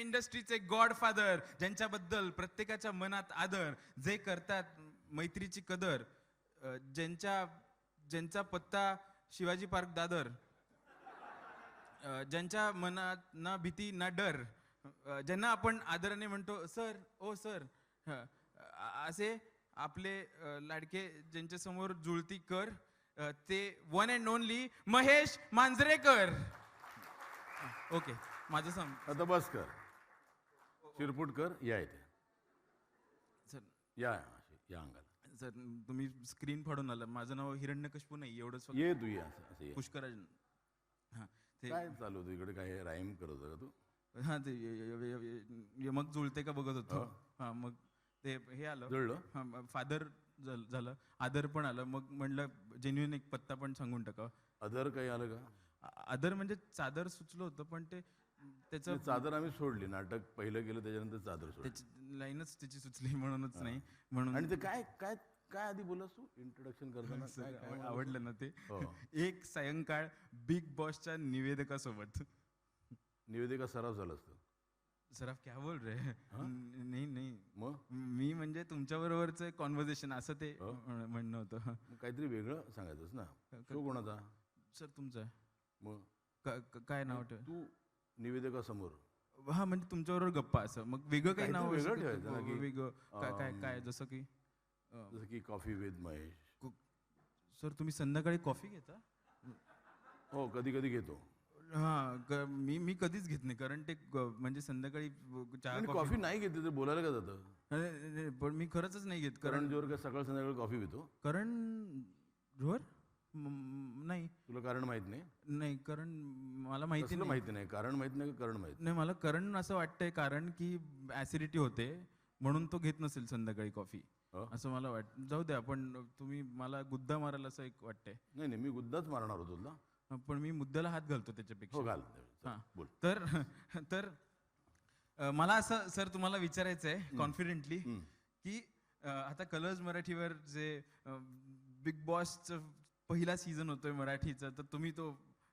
इंडस्ट्रीचे godfather, ज्यांच्याबद्दल प्रत्येकाच्या मनात आदर, जे करतात मैत्रीची कदर, ज्यांचा पत्ता शिवाजी पार्क दादर, ज्यांच्या मनात ना भीती ना डर, ज्यांना आपण आदराने म्हणतो सर ओ सर, असे आपले लाडके ज्यांच्या समोर जुळती कर, ते one and only Mahesh Manjrekar. Okay, माझं आता बस कर, चिरपुट कर, या इथे सर. या अंगाला. सर तुम्ही स्क्रीन फाडून आला. माझं नाव हिरण्यकशिपू नाही, एवढंच फक्त. ये तू ये असं ये. पुष्कराज. हां ते काय चालू होतं इकडे? काय राईम करत होता का तू? हां ते मग जुळते का बघत होतो. हां मग ते हे आलं जुळलं? हां, फादर झालं, आदर पण आलं. मग म्हणलं जेन्युइन एक पत्ता पण सांगून टाका. अदर काही आलं का? आदर म्हणजे चादर सुचलं होतं, पण ते त्याचं चादर आम्ही सोडली, नाटक पहिलं केलं त्याच्यानंतर चादर सोडली. त्याची लाईनच त्याची सुचली म्हणूनच नाही म्हणून. आणि ते काय काय काय आधी बोलस तू इंट्रोडक्शन करताना? काय काय आवडलं ना ते. हो. एक सायंकाळ बिग बॉसच्या निवेदकासोबत. निवेदिका सराव झाला असतं. सराफ क्या बोल रे? नाही नाही, मग मी म्हणजे तुमच्या बरोबरच कॉन्व्हर्सेशन असं ते म्हणणं होतं. मग काहीतरी वेगळं सांगायचंस ना. तो कोणाचा? सर तुमचं आहे. मग काय नाव ठेव? तू निवेदिका समोर. हा म्हणजे तुमच्याबरोबर गप्पा असं. मग वेगळं काही नाव वेगळं असं ठेवायचं ना की वेगळं काय काय जसं की जसं की कॉफी विथ महेश. सर तुम्ही संध्याकाळी कॉफी घेता? हो, कधी कधी घेतो. हा मी कधीच घेत नाही, कारण ते म्हणजे संध्याकाळी चहा कॉफी नाही घेते तर बोलायला का जातं? पण मी खरंच नाही घेत. करण जोर काय सकाळ संध्याकाळी कॉफी पितो? करण जोर नाही. तुला कारण माहित नाही? नाही, कारण मला माहिती नाही. माहिती नाही, कारण माहित नाही का करण माहित नाही? मला करण असं वाटतंय, कारण की ऍसिडिटी होते म्हणून तो घेत नसेल संध्याकाळी कॉफी, असं मला वाटतं. जाऊ द्या, पण तुम्ही मला गुद्दा माराल असं एक वाटतंय. नाही नाही, मी गुद्दाच मारणार होतो तुला, पण मी मुद्द्याला हात घालतो त्याच्यापेक्षा. हो घाल. हां बोल. तर मला असं सर तुम्हाला विचारायचं आहे कॉन्फिडेंटली की आता कलर्स मराठीवर जे बिग बॉसचं पहिला सीझन होतोय मराठीचा, तर तुम्ही तो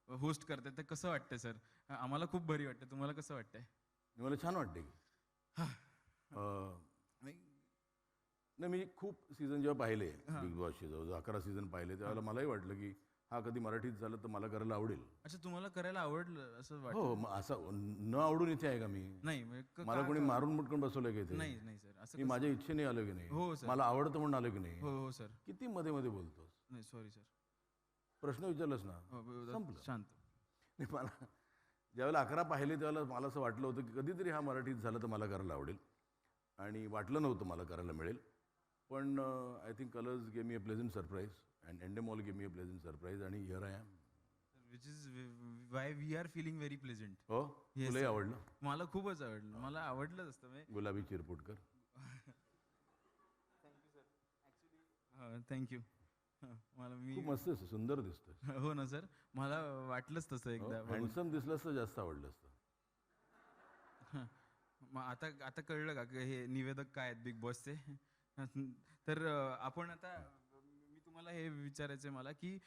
होस्ट करताय, तर कसं वाटतंय सर? आम्हाला खूप भारी वाटतं. तुम्हाला कसं वाटतंय? मला छान वाटते. नाही, मी खूप सीझन जेव्हा पाहिले बिग बॉसचे, जवळजवळ 11 सीझन पाहिले, त्यावेळेला मलाही वाटलं की हा कधी मराठीत झालं तर मला करायला आवडेल. अच्छा, तुम्हाला करायला आवडलं असं वाटतं? हो, असं न आवडून इथे आहे का मी? नाही, मला कोणी मारून मुटकून बसवलं की इथे? नाही नाही सर, असं मी माझ्या इच्छेने आलो की नाही? हो सर. मला आवडतं म्हणून आलो की नाही? हो हो सर. किती मध्ये मध्ये बोलतोस? नाही सॉरी सर. प्रश्न विचारलास ना, संपलं. शांत. नाही, मला ज्यावेळेला 11 पाहिले त्यावेळेला मला असं वाटलं होतं की कधीतरी हा मराठीत झालं तर मला करायला आवडेल, आणि वाटलं नव्हतं मला करायला मिळेल. पण I think Colors gave me a pleasant surprise and Endemol gave me a pleasant surprise, आणि here I am. Which is why we are feeling very pleasant. हो, तुलाही आवडलं? मला खूपच आवडलं. मला आवडलंच असतं. गुलाबी चिरपुटकर. थँक्यू. मला खूप मस्त सुंदर दिसतोय. हो ना सर, मला वाटलंच तसं एकदा. हँडसम दिसलंस तर जास्त आवडलं असतं. मग आता कळलं का हे निवेदक काय आहेत बिग बॉसचे? तर आपण आता मी तुम्हाला हे विचारायचंय मला की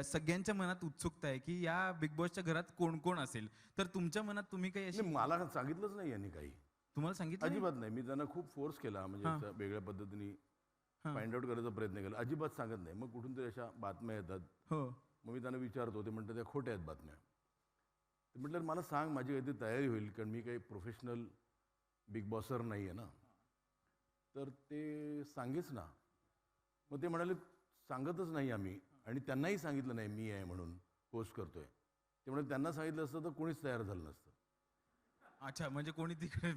सगळ्यांच्या मनात उत्सुकता आहे की या बिग बॉसच्या घरात कोण कोण असेल, तर तुमच्या मनात तुम्ही काही अशी? मला सांगितलंच नाही यांनी काही. तुम्हाला सांगितलं? अजिबात नाही. मी त्यांना खूप फोर्स केला, म्हणजे वेगळ्या पद्धतीने फाइंड आउट करायचा प्रयत्न केला. अजिबात सांगत नाही. मग कुठून तरी अशा बातम्या येतात. हो. मग मी त्यांना विचारतो, ते म्हणतात त्या खोट्या आहेत बातम्या. ते म्हटलं मला सांग, माझी काहीतरी तयारी होईल, कारण मी काही प्रोफेशनल बिग बॉसर नाही आहे ना. तर ते सांगेच ना. मग ते म्हणाले सांगतच नाही आम्ही, आणि त्यांनाही सांगितलं नाही मी आहे म्हणून होस्ट करतोय. ते म्हणजे त्यांना सांगितलं असतं तर कोणीच तयार झालं नसतं. अच्छा, म्हणजे कोणी तिकडे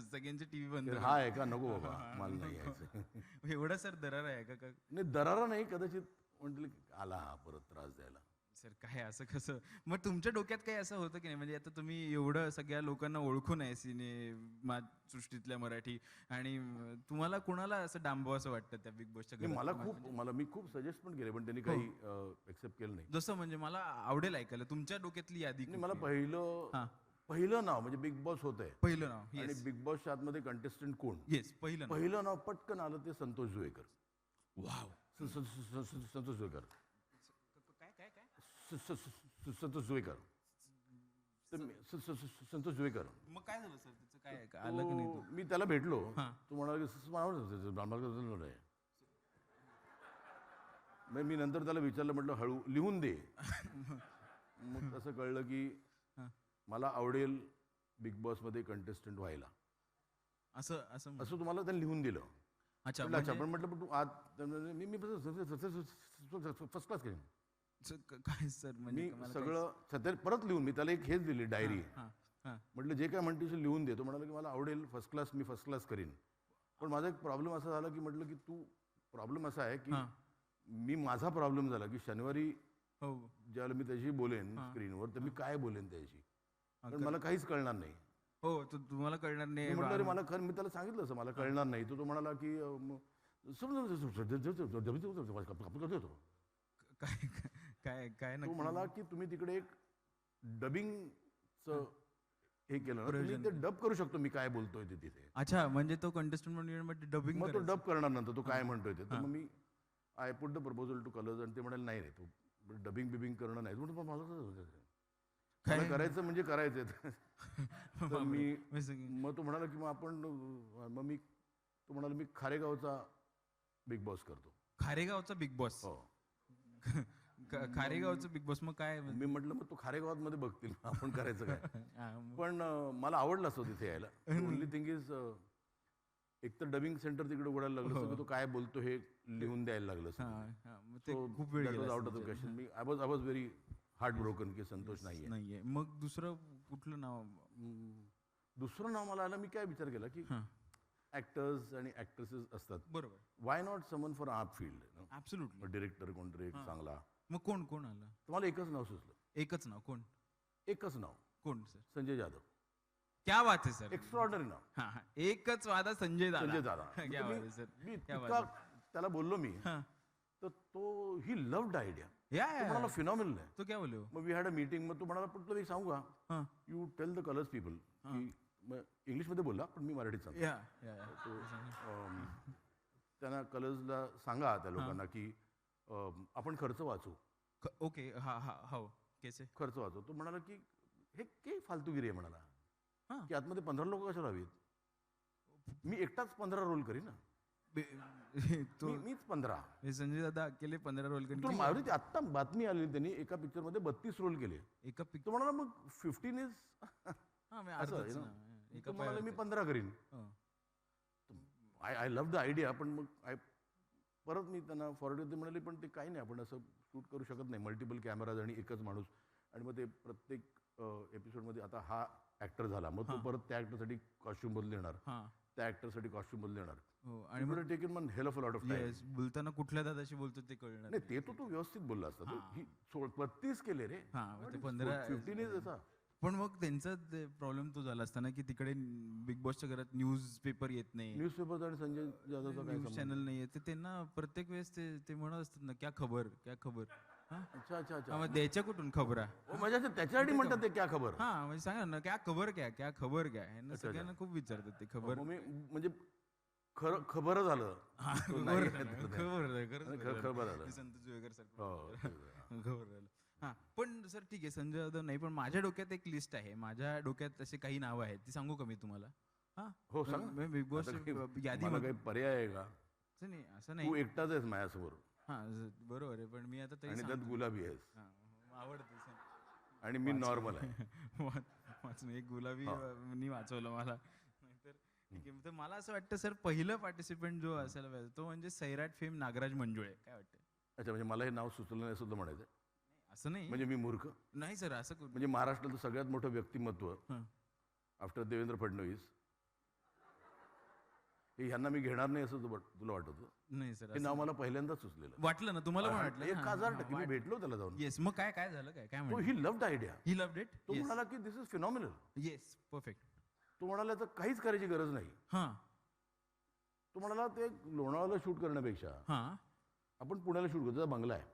सगळ्यांचे टीव्ही बंद. हा आहे का? नको बाबा, मला नाही यायचं. एवढा सर दरारा आहे का? नाही, दरारा नाही, कदाचित म्हटलं आला हा परत त्रास द्यायला. सर काय असं कसं? मग तुमच्या डोक्यात काही असं होतं की नाही? म्हणजे आता तुम्ही एवढं सगळ्या लोकांना ओळखून आहे सिनेमा सृष्टीतल्या मराठी, आणि तुम्हाला कोणाला असं डांबव असं वाटतं त्या बिग बॉसच्या घरात? मी खूप सजेस्ट पण केले, पण त्यांनी काही एक्सेप्ट केलं नाही. जसं म्हणजे मला आवडेल ऐकायला तुमच्या डोक्यातली यादी. मला पहिलं नाव म्हणजे बिग बॉस होत आहे, पहिलं नाव. आणि बिग बॉसच्या आतमध्ये कंटेस्टंट कोण? येस, पहिलं नाव पटकन आलं ते संतोष जुवेकर. वाव. संतोष जुवेकर. काय काय काय? संतोष जुवेकर. तर संतोष जुवेकर. मग काय झालं सर त्याचं काय आलं की नाही तो? मी त्याला भेटलो. हां. तो म्हणाला की मला आवडतं आहे. मग मी नंतर त्याला विचारलं, म्हटलं हळू लिहून दे. मग असं कळलं की हां. मला आवडेल बिग बॉसमध्ये कंटेस्टंट व्हायला, असं असं असं तुम्हाला त्यांनी लिहून दिलं. अच्छा म्हटलं अच्छा, म्हणजे पण म्हटलं पण तू आज मी फर्स्ट क्लास करेन. काय सर म्हणजे मी मला सगळं सध्या परत लिहून मी त्याला एक हेच दिली डायरी. हां हां म्हटलं जे काय म्हणतेस ते लिहून दे. तो म्हणाला की मला आवडेल फर्स्ट क्लास, मी फर्स्ट क्लास करीन. पण माझा एक प्रॉब्लेम असा झाला की म्हटलं की तू प्रॉब्लेम असा आहे की हां. मी माझा प्रॉब्लेम झाला की शनिवारी हो ज्यावेळेला मी त्याशी बोलेन स्क्रीनवर तर मी काय बोलेन त्याशी, हां, कारण मला काहीच कळणार नाही. हो तो तुम्हाला कळणार मी नाही म्हटलं अरे मला खरं, मी त्याला सांगितलं असं मला कळणार नाही. तो म्हणला की काय काय काय तो नक्की? म्हणाला की तुम्ही तिकडे एक डबिंगचं हे केलं ना, तुम्ही ते डब करू शकतो मी काय बोलतोय ते तिथे. अच्छा म्हणजे तो कंटेस्टंट म्हणून डबिंग मग तो डब करणार नंतर तो काय म्हणतोय ते. तर मग मी I put the proposal to Colors आणि ते म्हणाले नाही रे, तू डबिंग बिबिंग करणं नाही. म्हणून मला करायचं म्हणजे करायचं. तर मी मग तो म्हणाला की मग आपण मग मी तो म्हणाला मी खारेगावचा बिग बॉस करतो. खारेगावचा बिग बॉस. हो. खारेगावचं बिग बॉस मग काय मी म्हटलं मग तो खारेगावात मध्ये बघतील आपण करायचं काय. हा, मग पण मला आवडलं असतं तिथे यायला. ओनली थिंग इज एक तर डबिंग सेंटर तिकडे उघडायला लागलं असतं, तो काय बोलतो हे लिहून द्यायला लागलं असतं. हा, हा, मग ते खूप वेळ गेला आउट ऑफ द असेल. Question. Me I was very heart broken की संतोष नाहीये. नाहीये. मग दुसरं कुठलं नाव? दुसरं नाव मला आलं. मी काय विचार केला की हा, ऍक्टर्स आणि ऍक्ट्रेसेस असतात, बरोबर. Why not someone for art field. Absolutely. Director कोणतरी एक चांगला. मग कोण कोण आलं? तुम्हाला एकच नाव सुचलं. एकच नाव कोण? एकच नाव, कोण सर? संजय जाधव. क्या बात है सर. एक्स्ट्रॉर्डनरी नाव, हा, हा. एकच वादा संजय दादा. संजय दादा. क्या बात है सर. मी क्या बात इतका है. त्याला बोललो मी, हा. तर तो ही लव्ड आयडिया. या तो म्हणाला फिनॉमिनल आहे. तो क्या बोले हो? मग वी हॅड अ मीटिंग. मग तो म्हणाला पण तुला एक सांगू का, हा. You tell the Colors people की इंग्लिशमध्ये बोलला पण मी मराठीत सांगतो. या या या. त्यांना कलर्सला सांगा त्या लोकांना की आपण खर्च वाचू. ओके. हा हा हो. कैसे? खर्च वाचू. तो म्हणाला की हे काही फालतूगिरी आहे म्हणाला, हा. की आतमध्ये 15 लोक कशाला हवीत. मी एकटाच 15 रोल करीन ना. तो मीच 15. हे संजय दादा अकेले 15 रोल तो करून मारुती आत्ता बातमी आली त्यांनी एका पिक्चर मध्ये 32 रोल केले. एका पिक. तो म्हणाला मग 15 इज हा मी असं अर्धच आहे ना. ना. एका तो म्हणाला मी पायावर. 15 करीन. हो. I love the idea. पण मग परत मी त्यांना फॉरवर्ड होते म्हणाले पण ते काही नाही, आपण असं शूट करू शकत नाही. मल्टिपल कॅमेराज आणि एकच माणूस. आणि मग ते प्रत्येक एपिसोडमध्ये आता हा ऍक्टर झाला, मग तो परत त्या ऍक्टरसाठी कॉस्ट्युम बदल देणार, हा. त्या ऍक्टरसाठी कॉस्ट्युम बदल देणार. हो. आणि मग टेकन मन hell of a lot of time. Yes, बोलताना कुठल्या दादाशी बोलतो ते कळणार नाही ते तो व्यवस्थित बोलला असता. ही 32 केले रे. हा, मग ते 15 15 इज असा. पण मग त्यांचा प्रॉब्लेम तो झाला असताना की तिकडे बिग बॉसच्या घरात न्यूज पेपर येत नाही, न्यूजपेपर आणि संजय जाधवचा काय न्यूज चॅनल नाही येत. त्यांना प्रत्येक वेळेस ते म्हणत असतात ना, क्या खबर क्या खबर. हा? अच्छा अच्छा अच्छा. हा, मग द्यायच्या कुठून खबरा? म्हणजे त्याच्यासाठी म्हणतात ते क्या खबर. हा म्हणजे सांगा ना, क्या खबर क्या खबर क्या. ह्यांना सगळ्यांना खूप विचारतात ते खबर. मग मी म्हणजे खरं खबर झालं. तो नाही आहे तर ते. खबर झालं. संत जुवेकर सर. हो. खबर झालं. हा, पण सर ठीक आहे, संजय जाधव नाही, पण माझ्या डोक्यात एक लिस्ट आहे. माझ्या डोक्यात असे काही नावं आहेत, ती सांगू का मी तुम्हाला? हा, हो सांग. बिग बॉस यादी मला काही पर्याय आहे का? नाही, असं तू नाही. एकटाच आहेस माझ्यासमोर हा, बरोबर आहे, पण मी आता तरी आणि त्यात गुलाबी आहेस हा, आवडतं सर. आणि मी नॉर्मल आहे. वाचून एक गुलाबी नी वाचवलं मला. नाहीतर ठीक आहे. तर मला असं वाटतं सर, पहिलं पार्टिसिपंट जो असायला पाहिजे तो म्हणजे सैराट फेम नागराज मंजुळे. काय वाटतं? अच्छा, म्हणजे मला हे नाव सुचलं नाही सुद्धा म्हणायचं. असं नाही. म्हणजे मी मूर्ख नाही सर, असं म्हणजे महाराष्ट्रातलं सगळ्यात मोठं व्यक्तिमत्व हां. आफ्टर देवेंद्र फडणवीस हे ह्यांना मी घेणार नाही असं तुला वाटत होतं? नाही सर, हे नाव मला पहिल्यांदाच सुचलेलं. वाटलं ना तुम्हाला पण वाटलं? 1000% मी भेटलो त्याला जाऊन. येस. मग काय काय झालं? काय काय तो म्हणतो? He loved idea. He loved it. तो म्हणाला की दिस इज फिनॉमिनल. Yes, perfect. तो म्हणाला तर काहीच करायची गरज नाही. हां तो म्हणाला ते लोणावळ्याला शूट करण्यापेक्षा हां. आपण पुण्याला शूट करतो. त्याचा बंगला आहे,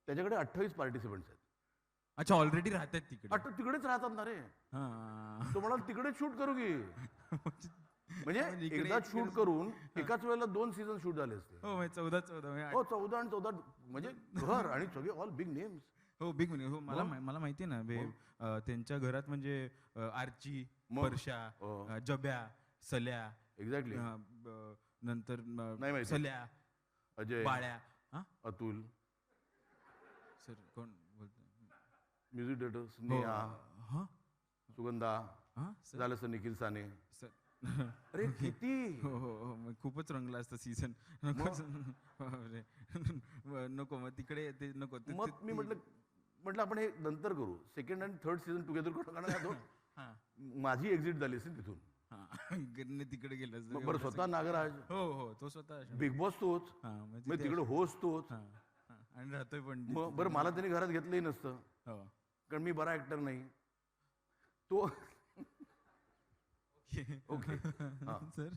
त्याच्याकडे 28 पार्टिसिपंट्स आहेत. अच्छा, ऑलरेडी राहतात तिकडे. तिकडेच राहतात ना रे. हां. तो म्हणाला तिकडेच शूट करू की. म्हणजे इकडे- एकदा शूट करून एकाच वेळेला 2 सीझन शूट झाले असते. हो, 14 हो, 14 आणि 14 म्हणजे घर आणि सगळे ऑल बिग नेम्स. हो बिग मुनी हो मला माहिती आहे ना त्यांच्या घरात म्हणजे आर्ची मग? परशा जब्या सल्या एक्झॅक्टली. नंतर नाही माहिती. सल्या अजय, बाळ्या हा अतुल, सर कोण बोलतो म्युझिक डायरेक्टर स्नेहा, हा सुगंधा, हा सर झालं सर निखिल साने. सर अरे किती हो हो हो मग खूपच रंगला असतं सीझन नको नको मग तिकडे ते नको मग मी म्हटलं आपण हे नंतर करू. सेकंड आणि थर्ड सीझन टुगेदर करू. कारण का तो हा माझी एक्झिट झाली असेल तिथून. हा गिरणे तिकडे गेलं असतं. मग बरं स्वतः नागराज, हो हो तो स्वतः बिग बॉस तोच, हा मग म्हणजे तिकडे होस्ट तोच. हा हा आणि राहतोय पण मग बरं मला त्यांनी घरात घेतलंही नसतं हो कारण मी बरा ऍक्टर नाही. तो ओके सर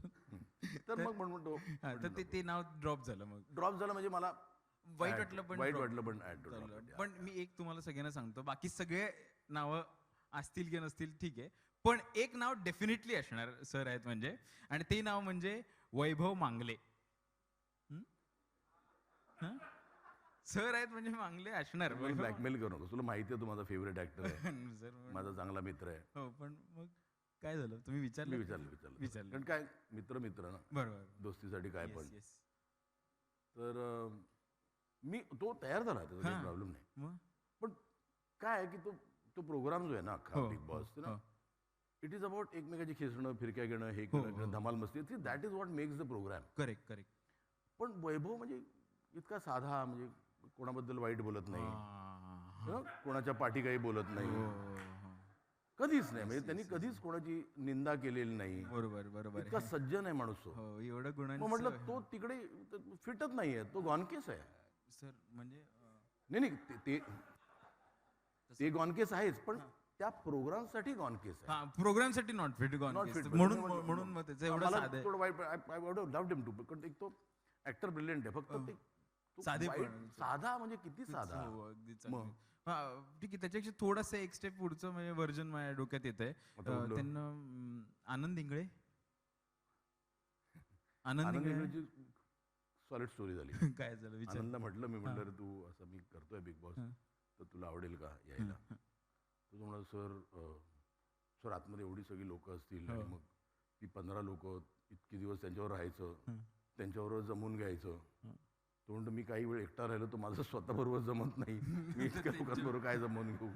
तर मग म्हणतो हा तर ते नाव ड्रॉप झालं मग ड्रॉप झालं म्हणजे मला वाईट वाटलं पण वाईट drop वाटलं पण झालं. पण मी एक तुम्हाला सगळ्यांना सांगतो बाकी सगळे नावं असतील की नसतील ठीक आहे पण एक नाव डेफिनेटली असणार सर आहेत म्हणजे आणि ते नाव म्हणजे वैभव मांगले. सर आहेत म्हणजे मांगले असणार वैभव. ब्लॅकमेल करू नको. तुला माहिती आहे तो माझा फेवरेट ऍक्टर आहे, सर माझा चांगला मित्र आहे. हो पण मग काय झालं तुम्ही मी विचारलं विचारलं कारण काय मित्र ना, बरोबर दोस्तीसाठी काय पण. येस तर मी तो तयार झाला, त्याचा काही प्रॉब्लेम नाही. मग पण काय आहे की तो प्रोग्राम जो आहे ना अख्खा हो, बिग बॉस हो. इट इज अबाउट एकमेकाची खेचणं, फिरक्या घेणं, हे करणं, धमाल मस्ती. That is what makes the program. Correct correct पण वैभव म्हणजे इतका साधा, म्हणजे कोणाबद्दल वाईट बोलत नाही, कोणाच्या पाठी काही बोलत हो, नाही, कधीच नाही. म्हणजे त्यांनी कधीच कोणाची निंदा केलेली नाही. बरोबर बरोबर इतका सज्जन आहे माणूस तो. हो एवढं मग गुणांचं म्हटलं तो तिकडे फिटत नाहीये, तो गॉनकेस आहे. सर म्हणजे नाही ते गॉनकेस आहेच पण त्या प्रोग्राम साठी गॉनकेस आहे. हा प्रोग्राम साठी नॉट फिट Not fit, म्हणून मग त्याचं एवढं मला साधं आहे. थोडं वाईट, I would have loved him too, पण एक तो ऍक्टर ब्रिलियंट आहे. फक्त तो साधेपण. वाईट, साधा म्हणजे किती साधा. हो, अगदीच अगदी. हा, ठीक आहे त्याच्यापेक्षा थोडासा एक स्टेप पुढचं म्हणजे व्हर्जन माझ्या डोक्यात येत आहे. त्यांना आनंद इंगळे सॉलिड स्टोरी झाली. काय झालं विचार आनंदला म्हटलं, मी म्हटलं रे तू असं मी करतोय बिग बॉस, तर तुला आवडेल का यायला? तो म्हणा सर आतमध्ये एवढी सगळी लोक असतील आणि मग ती 15 लोक इतके दिवस त्यांच्यावर राहायचं, त्यांच्याबरोबर जमून घ्यायचं. तो म्हणतो मी काही वेळ एकटा राहिलो तर माझं स्वतःबरोबर जमत नाही, मी इतक्या लोकांबरोबर काय जमवून घेऊ.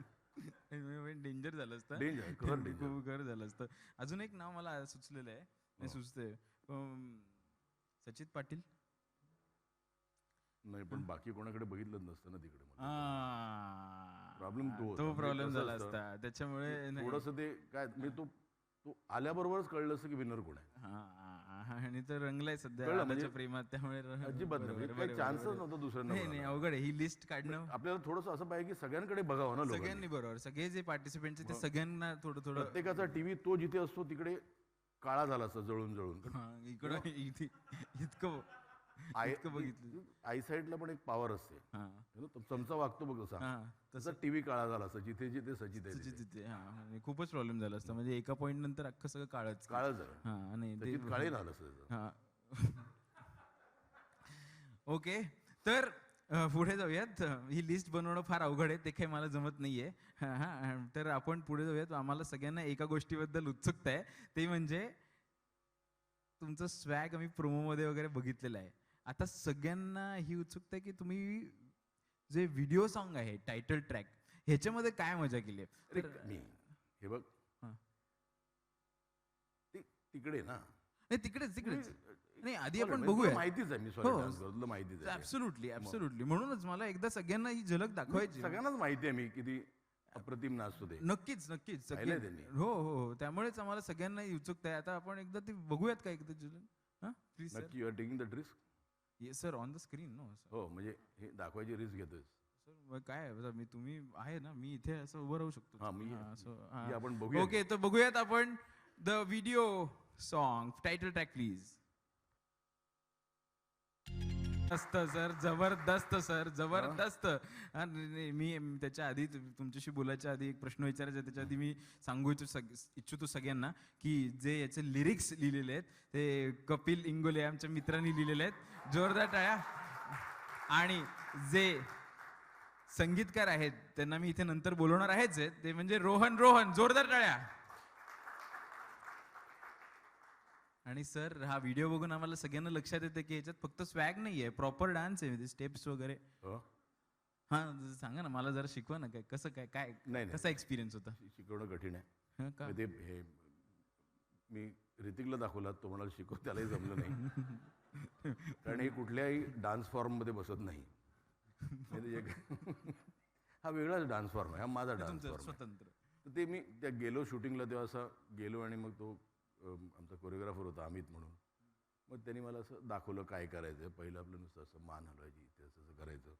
डेंजर झालं असतं. डेंजर खूप घर झालं असतं. अजून एक नाव मला सुचलेलं आहे, सुचते सचित पाटील. नाही पण बाकी कोणाकडे बघितलं नसतं ना तिकडे. प्रॉब्लेम तो प्रॉब्लेम झाला असता त्याच्यामुळे थोडस ते काय म्हणजे तो आल्याबरोबरच कळलं असं की विनर कोण आहे. आणि तो रंगलाय सध्या कळलं म्हणजे आनंदाच्या प्रेमात, त्यामुळे अजिबात नाही, काही चान्सच नव्हता दुसऱ्यांना. नाही अवघड आहे ही लिस्ट काढणं. आपल्याला थोडंसं असं पाहिजे की सगळ्यांकडे बघावं ना लोकांनी. सगळ्यांनी बरोबर, सगळे जे पार्टिसिपेंट ते सगळ्यांना थोडं थोडं. प्रत्येकाचा टीव्ही तो जिथे असतो तिकडे काळा झाला असतो जळून इकडं इतकं बघितलं. आई साईडला पण एक पॉवर असते. चमचा वागतो बघ तसा टीव्ही काळा झाला असता जिथे जिथे सचित आहे तिथे. खूपच प्रॉब्लेम झाला असता म्हणजे एका पॉइंट नंतर अख्खं सगळं काळच झालं. नाही काळे झालं असतं. ओके तर पुढे जाऊयात. ही लिस्ट बनवणं फार अवघड आहे, ते काही मला जमत नाहीये. तर आपण पुढे जाऊयात. आम्हाला सगळ्यांना एका गोष्टीबद्दल उत्सुकता आहे, ते म्हणजे तुमचं स्वॅग आम्ही प्रोमोमध्ये वगैरे बघितलेलं आहे. आता सगळ्यांना ही उत्सुकता आहे की तुम्ही जे व्हिडिओ सॉन्ग आहे टायटल ट्रॅक ह्याच्यामध्ये काय मजा केली आहे? हे बघ तिकडे ना, नाही तिकडेच नाही आधी आपण बघूया. माहितीच आहे, मी सॉरी माहितीच आहे. ऍब्सोल्युटली म्हणूनच मला एकदा सगळ्यांना ही झलक दाखवायची. सगळ्यांनाच माहिती आहे मी किती अप्रतिम नाचतो ते. नक्कीच हो त्यामुळेच आम्हाला सगळ्यांना उत्सुकता आहे. आता आपण एकदा ते बघूयात का एकदा झलक? प्लीज नक्की. You are taking the risk. Yes sir, on the screen. No हो म्हणजे हे दाखवायची रिस्क घेतोय सर. काय मी तुम्ही आहे ना, मी इथे असं उभं राहू शकतो. आपण बघूया. ओके तर बघूयात आपण the video song title track please. मस्त सर, जबरदस्त सर, जबरदस्त. मी त्याच्या आधी तुमच्याशी बोलायच्या आधी एक प्रश्न विचारायचा, त्याच्या आधी मी सांगू इच्छितो सगळ्यांना की जे याचे लिरिक्स लिहिलेले आहेत ते कपिल इंगोले आमच्या मित्रांनी लिहिलेले आहेत. जोरदार टाळ्या. आणि जे संगीतकार आहेत त्यांना मी इथे नंतर बोलवणार आहेच आहे, ते म्हणजे रोहन. रोहन, जोरदार टाळ्या. आणि सर हा व्हिडिओ बघून आम्हाला सगळ्यांना लक्षात येतं की याच्यात फक्त स्वॅग नाहीये, प्रॉपर डान्स आहे, स्टेप्स वगैरे. हो? हा सांगा ना, मला जरा शिकवा ना, काय कसं काय काय नाही. कसा एक्सपिरियन्स होता? शिकवणं कठीण आहे. हं, का? म्हणजे हे मी ऋतिकला दाखवला, तो म्हणाला शिकव, त्यालाही जमलं नाही. कारण हे कुठल्याही डान्स फॉर्ममध्ये बसत नाही. म्हणजे हा वेगळाच डान्स फॉर्म आहे, हा माझा डान्स तुमचं फॉर्म आहे. स्वतंत्र. तर ते मी त्या गेलो शूटिंगला, तेव्हा असं गेलो आणि मग तो आमचा कोरिओग्राफर होता अमित म्हणून. मग त्यांनी मला असं दाखवलं काय करायचं. पहिलं आपलं नुसतं असं मान हलवायची, इथे असं करायचं.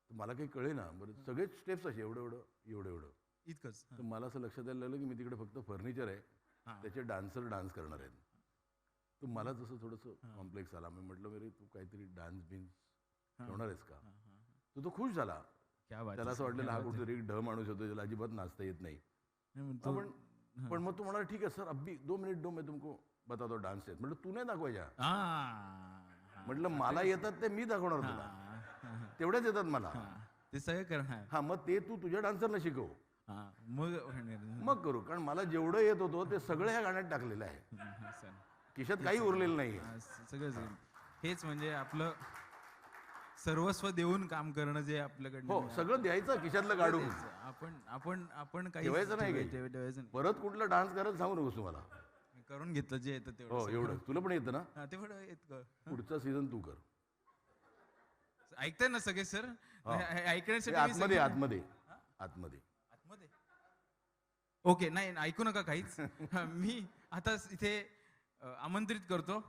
तर मला काही कळे ना, बरं सगळेच स्टेप्स असे एवढं इतकंच. तर मला असं लक्षात यायला लागलं की मी तिकडे फक्त फर्निचर आहे, त्याचे डान्सर डान्स करणार आहेत. तर मला जसं थोडंसं कॉम्प्लेक्स आला. मी म्हटलं अरे तू काहीतरी डान्स बिन्स ठेवणार आहेस का? तो खुश झाला. क्या बात त्याला आहे असं sir, वाटलेलं क्या हा बात आहे. कुठेतरी एक ढ माणूस होतो, ज्याला अजिबात नाचता येत नाही. नाही, मग तो- पण मग तू म्हणाला ठीक आहे सर, अभी 2 मिनिट दो, मैं तुमको बताता हूँ डान्स स्टेप. म्हटलं तू नाही दाखवायच्या. म्हटलं मला येतात ते मी दाखवणार तुला, तेवढ्याच येतात मला. ते सगळं करणार. हा मग ते तू तुझ्या डान्सरला शिकव, मग करू. कारण मला जेवढं येत होतं ते सगळं ह्या गाण्यात टाकलेलं आहे, खिशात काही उरलेलं नाही. सगळं हेच म्हणजे आपलं सर्वस्व देऊन काम करणं जे आपल्याकडनं. हो, सगळं द्यायचं खिशातलं काढून, आपण आपण आपण काही ठेवायचं नाही काही. ठेवायचं नाही. परत कुठला डान्स करत सांगू नकोस तुम्हाला. करून घेतलं जे येतं तेवढं. हो, एवढं तुला पण येतं ना. हा, तेवढं येत. पुढचा सीझन तू कर. ऐकताय ना सगळे सर? ऐकण्यासाठी मी आतमध्ये सगळं- आतमध्ये आतमध्ये आतमध्ये ओके. नाही ऐकू नका काहीच. मी आता इथे आमंत्रित करतो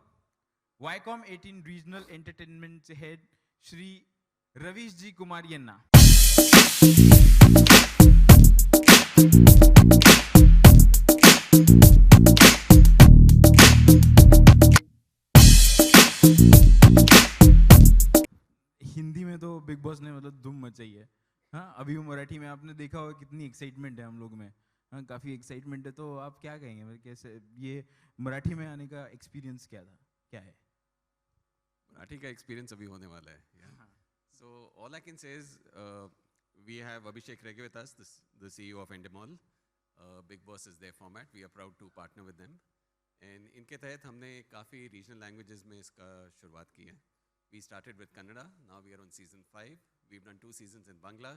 वायकॉम 18 रिजनल एंटरटेनमेंटचे हेड श्री रवीश जी कुमार यांना. हिंदी में तो बिग बॉस ने मतलब धूम मचाई है. हाँ, अभी वो मराठी में आपने देखा होगा कितनी एक्साइटमेंट है हम लोग में. हाँ, काफी एक्साइटमेंट है. तो आप क्या कहेंगे, मतलब कैसे ये मराठी में आने का एक्सपीरियंस क्या है? मराठी का एक्सपीरियंस अभी होने वाला है. So all I can say is we have Abhishek Rege with us, the CEO of Endemol. Big Boss is their format. We are proud to partner with them. And इनके तहत हमने काफ़ी रीजनल लैंग्वेजेस में इसका शुरुआत की है. We started with Kannada. Now we are on season 5. We've done 2 seasons in Bangla.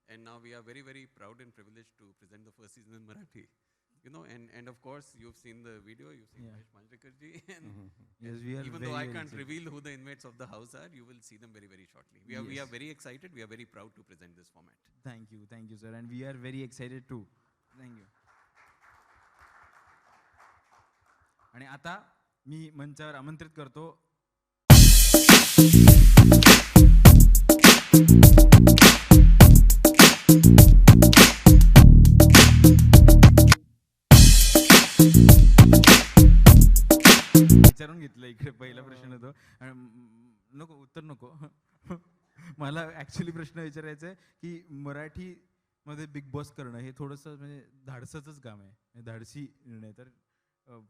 And now we are very, very proud and privileged to present the first season in Marathi. You know, and of course, you've seen the video, you've seen Mahesh Manjrekar ji. And Yes, we are even very, though I very can't excited. reveal who the inmates of the house are, you will see them very, very shortly. We are Yes. very excited. We are very proud to present this format. Thank you sir, and we are very excited too. Thank you. आणि आता मी मंचावर आमंत्रित करतो विचारून घेतलं. इकडे पहिला प्रश्न तो नको उत्तर नको. मला ऍक्च्युली प्रश्न विचारायचा आहे की मराठी मध्ये बिग बॉस करणं हे थोडंसं म्हणजे धाडसाचंच काम आहे, धाडसी निर्णय. तर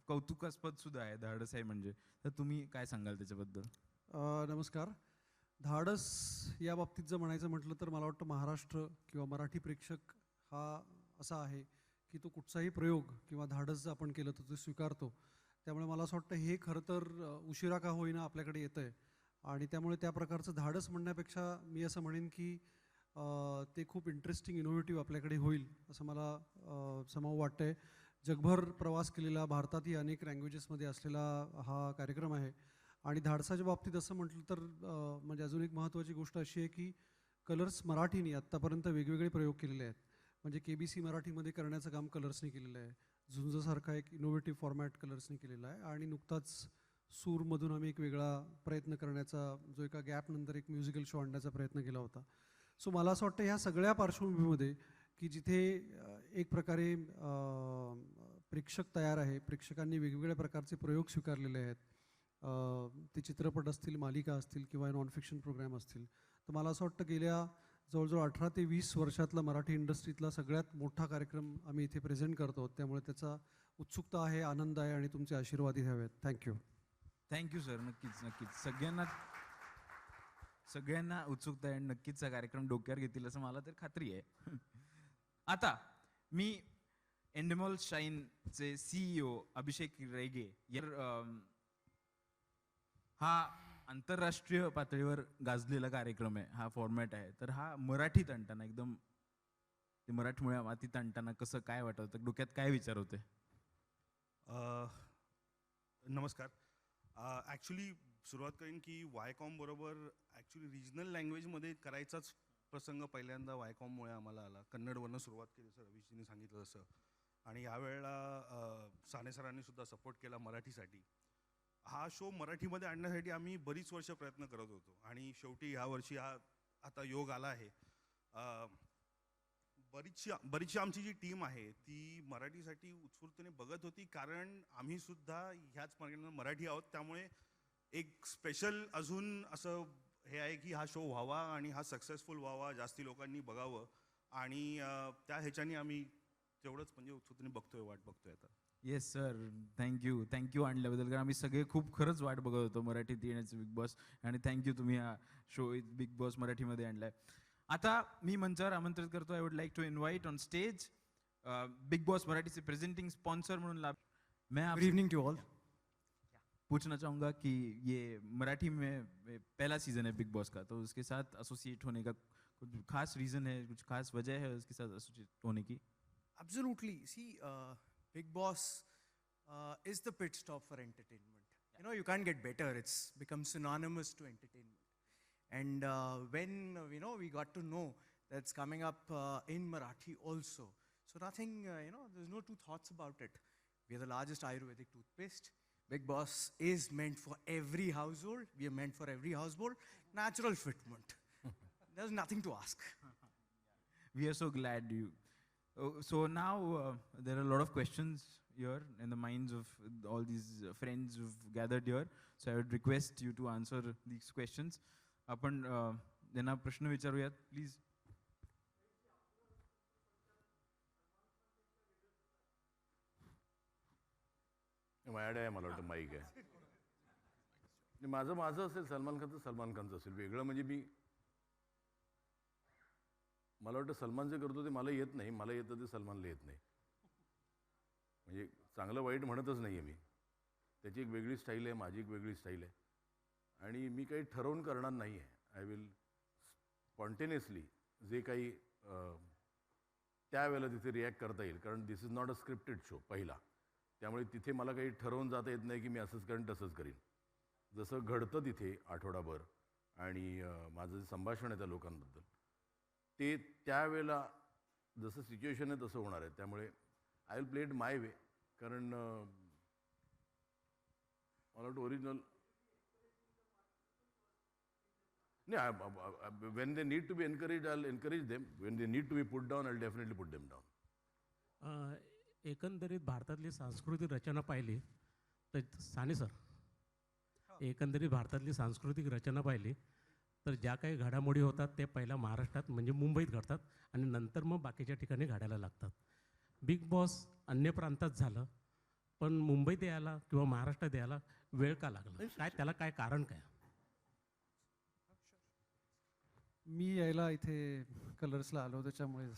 कौतुकास्पद सुद्धा आहे, धाडस आहे म्हणजे. तर तुम्ही काय सांगाल त्याच्याबद्दल? नमस्कार. धाडस या बाबतीत जर म्हणायचं म्हटलं तर मला वाटतं महाराष्ट्र किंवा मराठी प्रेक्षक हा असा आहे की तो कुठचाही प्रयोग किंवा धाडस जर आपण केलं तर तो स्वीकारतो. त्यामुळे मला असं वाटतं हे खरं तर उशिरा का होईना आपल्याकडे येतं आहे. आणि त्यामुळे त्या प्रकारचं धाडस म्हणण्यापेक्षा मी असं म्हणेन की ते खूप इंटरेस्टिंग इनोव्हेटिव्ह आपल्याकडे होईल असं मला समोर वाटतं आहे. जगभर प्रवास केलेला, भारतातही अनेक लँग्वेजेसमध्ये असलेला हा कार्यक्रम आहे. आणि धाडसाच्या बाबतीत असं म्हटलं तर म्हणजे अजून एक महत्त्वाची गोष्ट अशी आहे की कलर्स मराठीने आत्तापर्यंत वेगवेगळे प्रयोग केलेले आहेत. म्हणजे KBC मराठीमध्ये करण्याचं काम कलर्सने केलेलं आहे. झुंजसारखा एक इनोव्हेटिव्ह फॉर्मॅट कलर्सने केलेला आहे. आणि नुकताच सूरमधून आम्ही एक वेगळा प्रयत्न करण्याचा, जो एका गॅपनंतर एक म्युझिकल शो आणण्याचा प्रयत्न केला होता. सो मला असं वाटतं ह्या सगळ्या पार्श्वभूमीमध्ये की जिथे एक प्रकारे प्रेक्षक तयार आहे, प्रेक्षकांनी वेगवेगळ्या प्रकारचे प्रयोग स्वीकारलेले आहेत, ते चित्रपट असतील, मालिका असतील किंवा नॉन फिक्शन प्रोग्राम असतील. तर मला असं वाटतं गेल्या जवळजवळ 18 ते 20 वर्षातला मराठी इंडस्ट्रीतला सगळ्यात मोठा कार्यक्रम आम्ही इथे प्रेझेंट करतो. त्यामुळे त्याचा उत्सुकता आहे, आनंद आहे आणि तुमचे आशीर्वादही हवेत. थँक्यू. Thank you sir. नक्कीच सगळ्यांना सगळ्यांना उत्सुकता आहे आणि नक्कीच हा कार्यक्रम डोक्यावर घेतील असं मला तर खात्री आहे. आता मी एंडेमॉल शाईनचे सीईओ अभिषेक रेगे हा आंतरराष्ट्रीय पातळीवर गाजलेला कार्यक्रम आहे, हा फॉर्मॅट आहे. तर हा मराठीत आणताना एकदम ते मराठमोळ्या मातीत आणताना कसं काय वाटतं, डोक्यात काय विचार होते? नमस्कार. ॲक्च्युली सुरुवात करेन की वायकॉम बरोबर ॲक्च्युली रिजनल लँग्वेजमध्ये करायचाच प्रसंग पहिल्यांदा वायकॉममुळे आम्हाला आला. कन्नडवरनं सुरुवात केली जसं रवीशजींनी सांगितलं तसं, आणि यावेळेला साने सरांनी सुद्धा सपोर्ट केला मराठीसाठी. हा शो मराठीमध्ये आणण्यासाठी आम्ही बरीच वर्ष प्रयत्न करत होतो आणि शेवटी ह्या वर्षी हा आता योग आला आहे. बरीचशी आमची जी टीम आहे ती मराठीसाठी उत्स्फूर्तपणे बघत होती, कारण आम्ही सुद्धा ह्याच मार्गाने मराठी आहोत. त्यामुळे एक स्पेशल अजून असं हे आहे की हा शो व्हावा आणि हा सक्सेसफुल व्हावा, जास्ती लोकांनी बघावं, आणि त्या ह्याच्याने आम्ही तेवढंच म्हणजे उत्सुकतेने बघतोय, वाट बघतोय आता. येस सर, थँक्यू आणल्याबद्दल, कारण आम्ही सगळे खूप खरंच वाट बघत होतो मराठीत येण्याचं बिग बॉस, आणि थँक्यू तुम्ही हा शो बिग बॉस मराठीमध्ये आणलाय. आता मी मंचावर आमंत्रित करतो, I would like to invite on stage Bigg Boss Marathi से प्रेजेंटिंग स्पॉन्सर म्हणून मैं गुड इवनिंग टू ऑल. पूछना चाहूँगा कि ये मराठी में पहला सीज़न है बिग बॉस का, तो उसके साथ एसोसिएट होने का कुछ खास रीज़न है, कुछ खास वजह है उसके साथ एसोसिएट होने की? Absolutely. See, Big Boss is the pit stop for entertainment. You know, you can't get better. It's become synonymous to entertainment. And when, we got to know that's coming up in Marathi also. So nothing, there's no two thoughts about it. We are the largest Ayurvedic toothpaste. Big Boss is meant for every household. We are meant for every household. Natural fitment. There's nothing to ask. We are so glad you. So now there are a lot of questions here in the minds of all these friends who've gathered here. So I would request you to answer these questions. आपण त्यांना प्रश्न विचारूयात please. माझ्याकडे आहे, मला वाटतं mic आहे. माझं असेल, सलमान खानचं असेल. वेगळं म्हणजे मला वाटतं सलमान जे करतो ते मला येत नाही, मला येतं ते सलमानला येत नाही. म्हणजे चांगलं वाईट म्हणतच नाही आहे मी. त्याची एक वेगळी स्टाईल आहे, माझी एक वेगळी स्टाईल आहे, आणि मी काही ठरवून करणार नाही आहे. आय विल स्पॉन्टेनियसली जे काही त्यावेळेला तिथे रिॲक्ट करता येईल, कारण this is not a scripted show पहिला. त्यामुळे तिथे मला काही ठरवून जाता येत नाही की मी असंच करेन तसंच करीन. जसं घडतं तिथे आठवडाभर आणि माझं जे संभाषण आहे त्या लोकांबद्दल ते त्यावेळेला जसं सिच्युएशन आहे तसं होणार आहे. त्यामुळे I will play it my way, कारण मला वाटतं ओरिजिनल नाही. When they need to be encourage I will encourage them. When they need to be put down I will definitely put them down. एकंदरीत भारतातली सांस्कृतिक रचना पाहिली तर साने सर, एकंदरीत भारतातली सांस्कृतिक रचना पाहिली तर ज्या काही घडामोडी होतात ते पहिल्या महाराष्ट्रात म्हणजे मुंबईत घडतात आणि नंतर मग बाकीच्या ठिकाणी घडायला लागतात. बिग बॉस अन्य प्रांतात झालं, पण मुंबईत यायला किंवा महाराष्ट्रात यायला वेळ का लागला? काय त्याला काय कारण काय? मी यायला इथे कलर्सला आलो त्याच्यामुळे.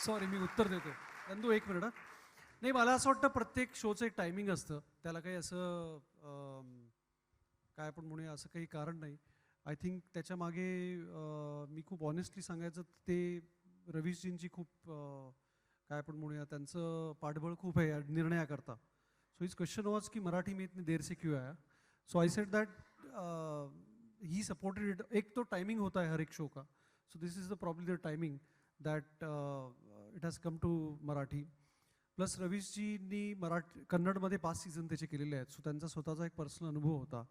सॉरी, मी उत्तर देतो. नंदू एक मिनिट. नाही, मला असं वाटतं प्रत्येक शोचं एक टायमिंग असतं, त्याला काही असं काय आपण म्हणूया असं काही कारण नाही. आय थिंक त्याच्या मागे मी खूप ऑनेस्टली सांगायचं ते रवीशजींची खूप काय आपण म्हणूया त्यांचं पाठबळ खूप आहे निर्णयाकरता. सो हिज क्वेश्चन वॉज की मराठी में इतनी देर से क्यों आया. So I said that he supported it. एक तो टाइमिंग होता है हर एक शो का. So this is the problem the timing that it has come to Marathi. Plus रवीशजींनी कन्नडमध्ये 5 सीझन त्याचे केलेले आहेत. सो त्यांचा स्वतःचा एक पर्सनल अनुभव होता.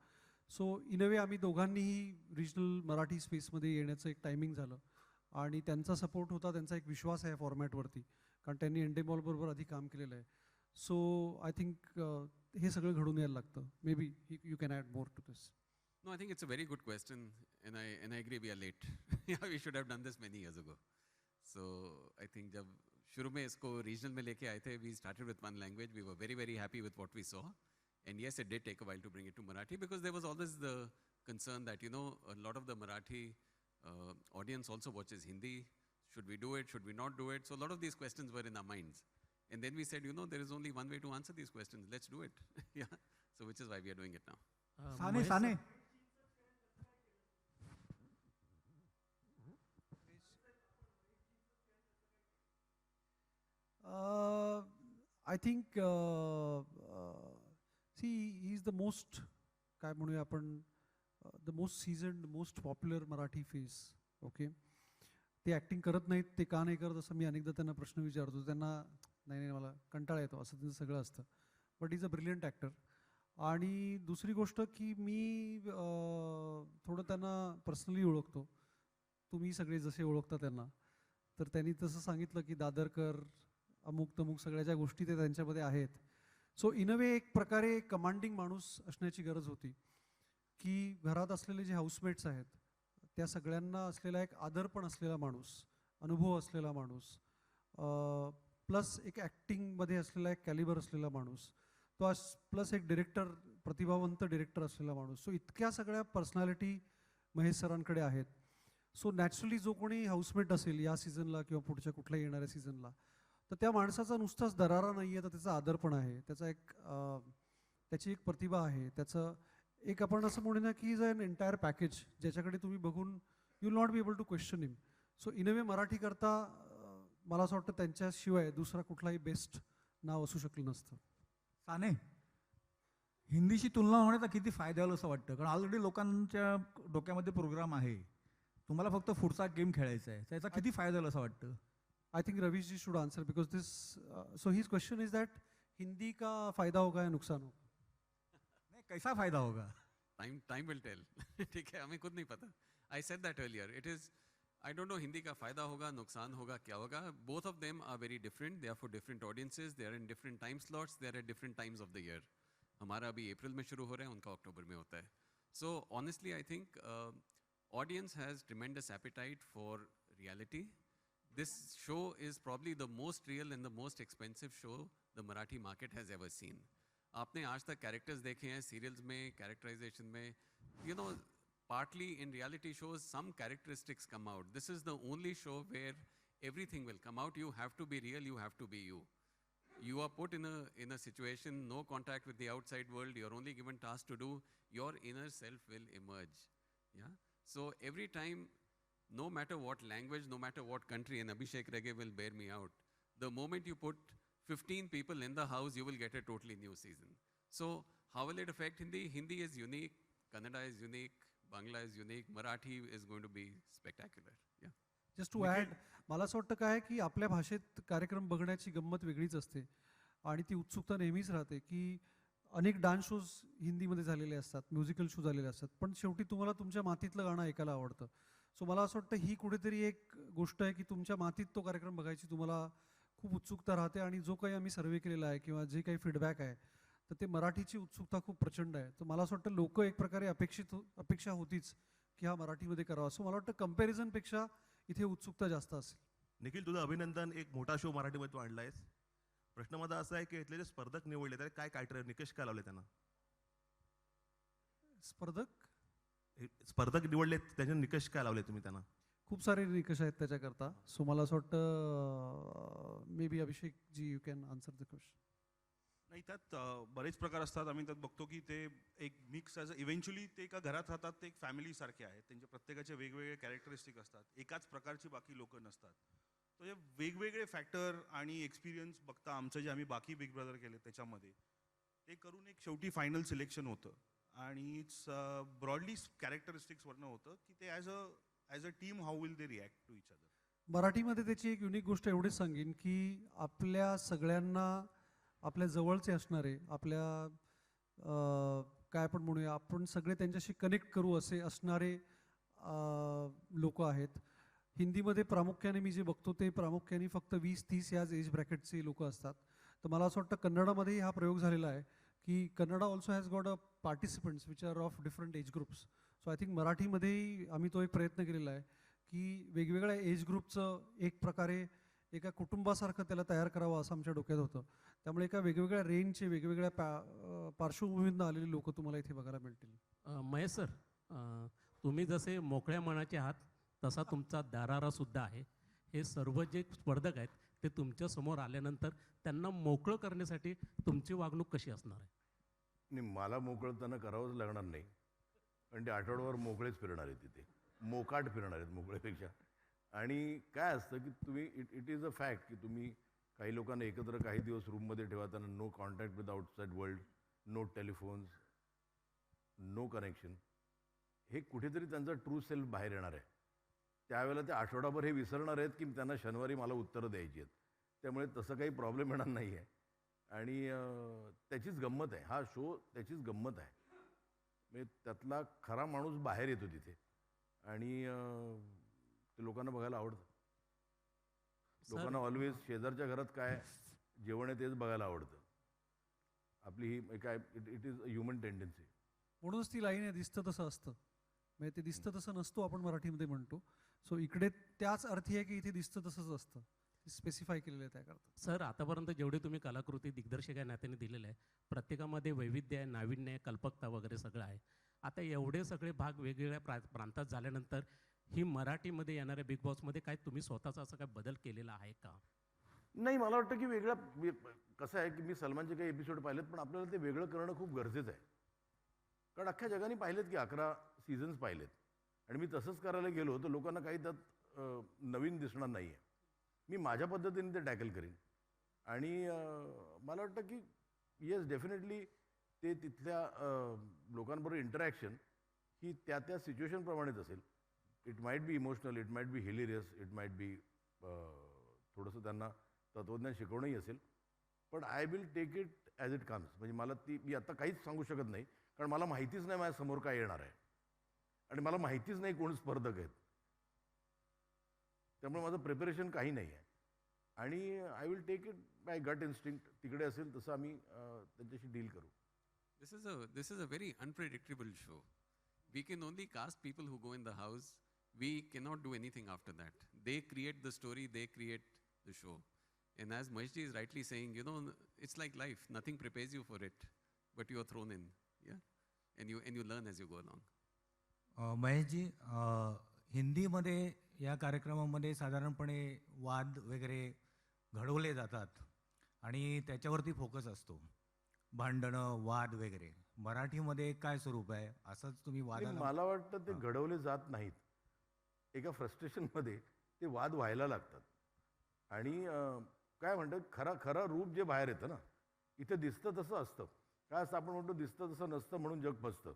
सो इन अ वे आम्ही दोघांनीही रिजनल मराठी स्पेसमध्ये येण्याचं एक टायमिंग झालं आणि त्यांचा सपोर्ट होता, त्यांचा एक विश्वास आहे फॉर्मॅटवरती, कारण त्यांनी एंडेमॉलबरोबर आधी काम केलेलं आहे. सो आय थिंक हे सगळं घडून यायला लागतं. Maybe you can add more to this. No, I think it's a very good question, and I agree we are late. Yeah, we should have done this many years ago. So I think जब शुरू में इसको regional में लेके आए थे, we started with one language. We were very happy with what we saw, And yes, it did take a while to bring it to Marathi because there was always the concern that, you know, a lot of the Marathi audience also watches Hindi. Should we do it? Should we not do it? So a lot of these questions were in our minds. And then we said, you know, there is only one way to answer these questions. Let's do it. Yeah. So which is why we are doing it now. Sane Sane I think see he is the most काय म्हणूया आपण the most seasoned most popular Marathi face okay. ते acting करत नाहीत, ते का नाही करत असं मी अनेकदा त्यांना प्रश्न विचारतो. त्यांना नाही नाही मला कंटाळा येतो असं त्यांचं सगळं असतं. But is a brilliant actor. आणि दुसरी गोष्ट की मी थोडं त्यांना पर्सनली ओळखतो. तुम्ही सगळे जसे ओळखता त्यांना, तर त्यांनी तसं सांगितलं की दादरकर अमुक तमुक सगळ्या ज्या गोष्टी ते त्यांच्यामध्ये आहेत. सो इन अ वे एक प्रकारे कमांडिंग माणूस असण्याची गरज होती की घरात असलेले जे हाऊसमेट्स आहेत त्या सगळ्यांना असलेला एक आदर पण असलेला माणूस, अनुभव असलेला माणूस, प्लस एक ॲक्टिंगमध्ये असलेला एक कॅलिबर असलेला माणूस, तो प्लस एक डिरेक्टर, प्रतिभावंत डिरेक्टर असलेला माणूस. सो इतक्या सगळ्या पर्सनॅलिटी महेश सरांकडे आहेत. सो नॅचरली जो कोणी हाऊसमेट असेल या सीझनला किंवा पुढच्या कुठल्याही येणाऱ्या सीझनला, तर त्या माणसाचा नुसताच दरारा नाही आहे, तर त्याचा आदर पण आहे, त्याचा एक त्याची एक प्रतिभा आहे, त्याचं एक आपण असं म्हणूया की इज अन एंटायर पॅकेज ज्याच्याकडे तुम्ही बघून you will not be able to question him. So in a way Marathi करता मला असं वाटतं त्यांच्याशिवाय दुसरा कुठलाही बेस्ट नाव असू शकलं नसतं. साने हिंदीशी तुलना होण्याचा किती फायदा होईल असं वाटतं? कारण ऑलरेडी लोकांच्या डोक्यामध्ये प्रोग्राम आहे, तुम्हाला फक्त पुढचा गेम खेळायचा आहे, त्याचा किती फायदा होईल असं वाटतं? I think Ravish ji should answer because this. So his question is that Hindi का फायदा होगा या नुकसान होगा? नहीं, कैसा फायदा होगा? Time will tell. ठीक है, हमें खुद नहीं पता. I said that earlier. It is, I don't know Hindi का फायदा होगा, नुकसान होगा, क्या होगा. Both of them are very different. They are for different audiences. They are in different time slots. They are at different times of the year. हमारा अभी अप्रैल में शुरू हो रहा है, उनका अक्टूबर में होता है. So honestly, I think audience has tremendous appetite for reality. This show is probably the most real and the most expensive show the Marathi market has ever seen. आपने आज तक characters देखे हैं serials में, characterization में, you know, partly in reality shows some characteristics come out. This is the only show where everything will come out. You have to be real, you have to be you. You are put in a situation, no contact with the outside world, you're only given tasks to do, your inner self will emerge. Yeah? So every time, no matter what language, no matter what country, and Abhishek Rege will bear me out, the moment you put 15 people in the house, you will get a totally new season. So how will it affect Hindi? Hindi is unique, Kannada is unique, Bangla is unique, Marathi is going to be spectacular. Yeah. Just to add, मला असं वाटतं काय की आपल्या भाषेत कार्यक्रम बघण्याची गंमत वेगळीच असते आणि ती उत्सुकता नेहमीच राहते की अनेक डान्स शोज हिंदीमध्ये झालेले असतात, म्युझिकल शो झालेले असतात, पण शेवटी तुम्हाला तुमच्या मातीतलं गाणं ऐकायला आवडतं. सो मला असं वाटतं ही कुठेतरी एक गोष्ट आहे की तुमच्या मातीत तो कार्यक्रम बघायची तुम्हाला खूप उत्सुकता राहते. आणि जो काही आम्ही सर्वे केलेला आहे किंवा जे काही फीडबॅक आहे, तर ते मराठीची उत्सुकता खूप प्रचंड आहे. तर मला असं वाटतं लोक एक प्रकारे अपेक्षा होतीच की हा मराठीमध्ये करावा. सो मला वाटतं कम्पॅरिझनपेक्षा इथे उत्सुकता जास्त असेल. निखिल, तुझं अभिनंदन. एक मोठा शो मराठीमध्ये तू आणलायस. प्रश्न माझा असा आहे की इथले जे स्पर्धक निवडले त्याला काय काय निकष काय लावले त्यांना? स्पर्धक निवडले त्याचे निकष काय लावले तुम्ही त्यांना? खूप सारे निकष आहेत त्याच्याकरता. सो मला असं वाटतं maybe Abhishek ji you can answer the question. नाही, त्यात बरेच प्रकार असतात. आम्ही त्यात बघतो की ते एक मिक्स ॲज इव्हेंच्युअली ते एका घरात राहतात, ते एक फॅमिलीसारखे आहेत. त्यांचे प्रत्येकाचे वेगवेगळे कॅरेक्टरिस्टिक असतात, एकाच प्रकारची बाकी लोक नसतात. तर हे वेगवेगळे फॅक्टर आणि एक्सपिरियन्स बघता आमचं जे आम्ही बाकी बिग ब्रदर केले त्याच्यामध्ये ते करून एक शेवटी फायनल सिलेक्शन होतं. आणि इट्स ब्रॉडली कॅरेक्टरिस्टिक्सवरनं होतं की ते as a team how will they react to each other. मराठीमध्ये त्याची एक युनिक गोष्ट एवढीच सांगेन की आपल्या सगळ्यांना आपल्या जवळचे असणारे, आपल्या काय आपण म्हणूया, आपण सगळे त्यांच्याशी कनेक्ट करू असे असणारे लोक आहेत. हिंदीमध्ये प्रामुख्याने मी जे बघतो ते प्रामुख्याने फक्त 20-30 याच एज ब्रॅकेटचे लोक असतात. तर मला असं वाटतं कन्नडामध्येही हा प्रयोग झालेला आहे की Kannada also has got a participants which are of different age groups. So I think मराठीमध्येही आम्ही तो एक प्रयत्न केलेला आहे की वेगवेगळ्या एज ग्रुपचं एक प्रकारे एका कुटुंबासारखं त्याला तयार करावं असं आमच्या डोक्यात होतं. त्यामुळे एका वेगवेगळ्या रेंजचे, वेगवेगळ्या पार्श्वभूमीतून आलेली लोक तुम्हाला इथे बघायला मिळतील. महेश सर, तुम्ही जसे मोकळ्या मनाचे आहात तसा तुमचा दरारा सुद्धा आहे. हे सर्व जे स्पर्धक आहेत ते तुमच्या समोर आल्यानंतर त्यांना मोकळं करण्यासाठी तुमची वागणूक कशी असणार आहे? नाही, मला मोकळं त्यांना करावंच लागणार नाही, कारण ते आठवड्यावर मोकळेच फिरणार आहेत तिथे, मोकाट फिरणार आहेत मोकळेपेक्षा. आणि काय असतं की तुम्ही इट इज अ फॅक्ट की तुम्ही काही लोकांना एकत्र काही दिवस रूममध्ये ठेवा, त्यांना no contact with outside world, no telephones, no connection. हे कुठेतरी त्यांचा ट्रू सेल्फ बाहेर येणार आहे. त्यावेळेला ते आठवडाभर हे विसरणार आहेत की त्यांना शनिवारी मला उत्तरं द्यायची आहेत. त्यामुळे तसं काही प्रॉब्लेम येणार नाही आहे. आणि त्याचीच गंमत आहे, हा शो त्याचीच गंमत आहे. म्हणजे त्यातला खरा माणूस बाहेर येतो तिथे आणि ते लोकांना बघायला आवडतं. लोकांना ऑलवेज शेजारच्या घरात काय जेवण आहे तेच बघायला आवडतं. आपली ही काय it is a human tendency. म्हणूनच ती लाईन आहे, दिसतं तसं असतं. म्हणजे ते दिसतं तसं नसतो आपण मराठीमध्ये म्हणतो. सो इकडे त्याच अर्थी आहे की इथे दिसतं तसंच असतं. स्पेसिफाय केलेलं आहे त्याकरता. सर, आतापर्यंत जेवढे तुम्ही कलाकृती दिग्दर्शक या नात्याने दिलेले आहे, प्रत्येकामध्ये वैविध्य आहे, नाविन्य आहे, कल्पकता वगैरे सगळं आहे. आता एवढे सगळे भाग वेगवेगळ्या प्रांतात झाल्यानंतर ही मराठीमध्ये येणाऱ्या बिग बॉसमध्ये काय तुम्ही स्वतःचा असा काय बदल केलेला आहे का? नाही, मला वाटतं की कसं आहे की मी सलमानचे काही एपिसोड पाहिलेत, पण आपल्याला ते वेगळं करणं खूप गरजेचं आहे. कारण अख्ख्या जगाने पाहिलेत की 11 सीझन्स पाहिलेत आणि मी तसंच करायला गेलो तर लोकांना काही त्यात नवीन दिसणार नाही आहे. मी माझ्या पद्धतीने ते टॅकल करीन आणि मला वाटतं की येस डेफिनेटली ते तिथल्या लोकांबरोबर इंटरॅक्शन ही त्या त्या सिच्युएशनप्रमाणेच असेल. It might be emotional, it might be hilarious, it might be थोडंसं त्यांना तत्त्वज्ञान शिकवणंही असेल. पण I will take it as it comes. म्हणजे मी आता काहीच सांगू शकत नाही, कारण मला माहितीच नाही माझ्यासमोर काय येणार आहे आणि मला माहितीच नाही कोण स्पर्धक आहेत. त्यामुळे माझं प्रिपरेशन काही नाही आहे आणि I will take it by gut instinct. तिकडे असेल तसं आम्ही त्यांच्याशी डील करू. This is a very unpredictable show. We can only cast people who go in the house. We cannot do anything after that. They create the story, they create the show. And as Maheshji is rightly saying, it's like life. Nothing prepares you for it, but you are thrown in, yeah. And you learn as you go along. Maheshji, हिंदीमध्ये या कार्यक्रमामध्ये साधारणपणे वाद वगैरे घडवले जातात आणि त्याच्यावरती फोकस असतो, भांडणं वाद वगैरे. मराठीमध्ये काय स्वरूप आहे? असंच तुम्ही वादाला? मला वाटतं ते घडवले जात नाहीत. एका फ्रस्ट्रेशनमध्ये ते वाद व्हायला लागतात आणि काय म्हणतात खरं रूप जे बाहेर येतं ना, इथे दिसतं तसं असतं. काय असतं, आपण म्हणतो दिसतं तसं नसतं म्हणून जग फसतं.